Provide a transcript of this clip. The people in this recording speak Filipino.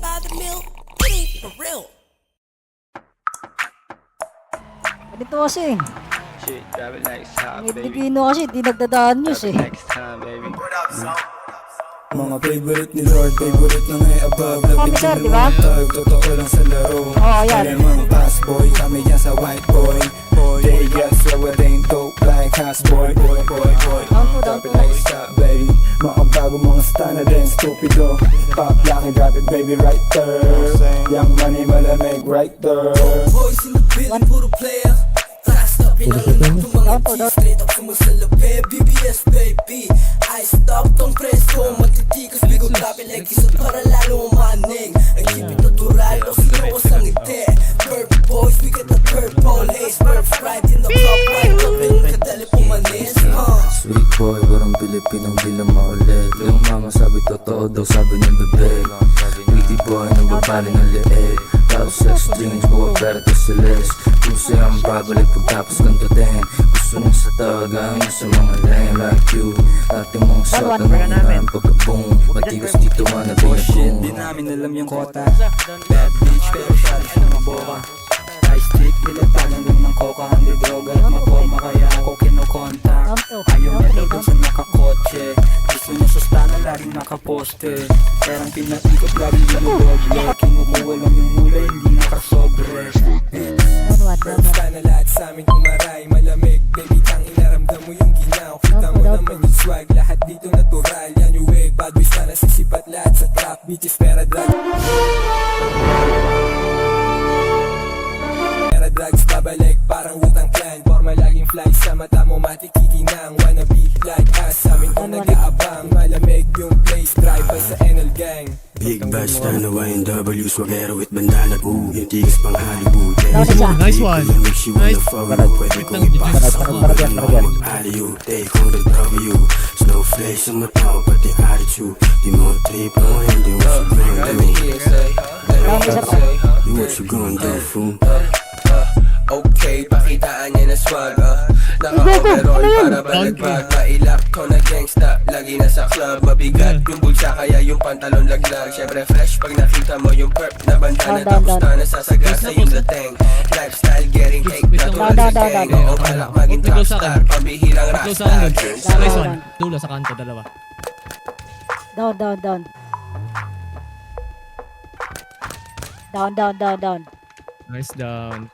by the mill. It ain't for real. Ganito kasi. Shit, grab it next time, May baby. Digino kasi, di nagdadaan news Grab it eh. next time, baby. Mga favorite ni Lord, favorite na may above. Kami sir, di ba? Totoo lang sa laro. Oo, yan. Alam mga fast boy, kami yan sa white boy. They get slow, it ain't dope like house boy. Boy. Down to, Drop it like stop, baby. Mga bago, mga stunner din, stupido. Pop lock and drop it, baby, right there. Young money, malamig, right there. Boys in the building, puro player. Fast up in ang unang mga G. Straight up sumasalapi, BBS baby. I stop tong preso, matitikas bigo grabe like isa para lalo umaning. Ang keep it natural, o sino sa ngiti. Purple boys, we get the purple haze. Purple right in the club, white up in kadali pumanis. Sweet boy, parang Pilipinong di lang maulit. Yung mama sabi totoo daw, sabi ng bebe. Witty boy, nang babali ng leeg. Tapos sex dreams, buwa pera to sa list. Puso ang babalik pagtapos kantatin. Gusto nang sa tawagan sa mga lame like you. Ating mga shot ang mga pagkabong. Matigas dito na Shit, di pinabong. namin alam yung kota. Bad bitch, pero shari siya maboka. Ice stick, nilatagan lang ng coca. Hindi droga at maporma, kaya ako kinukonta. Down to. Ayaw niya daw Okay, dun sa nakakotse. Gusto niya sa stana, laging nakaposte. Perang pinatikot, laging binudoble. Kinukuha lang yung mula, hindi nakasobre. Down one. Basta na lahat sa amin umaray. Malamig, baby, tang inaramdam mo yung ginaw. Kita mo naman yung swag, lahat dito natural. Yan yung wave, bad boys na nasisipat lahat sa trap. Bitches, pera, drug. Pera, drugs, babalik, parang Wu-Tang Clan. Forma laging fly sa mata mo, matikikinang. Wanna be like us, sa amin kung nag-aabang. Malamig yung place, drive by sa NL Gang. Big bash na YNW, swagero with bandana. Yung tigas pang Hollywood. Down isa. Nice one. Makes you wanna follow. Pwede kong ipasa sa kumpara na mag-aliw. Take on the W. Snowflake sa mata ko, pati attitude. Di mo trip mo, hindi mo sa bring Down isa pa. You what you gonna do, fool? Okay, pakitaan niya na swag Naka-overall para balagbag Mailak ko na gangsta, lagi na sa club Mabigat yung bulsa kaya yung pantalon laglag Syempre fresh pag nakita mo yung perp na bandana Tapos na nasasagasa yung dating Lifestyle getting cake na tulad sa gang Oo balak maging top star, pambihirang Close sa akin, rockstar Nice one. Dulo sa kanto, dalawa. Down. Down. Nice down.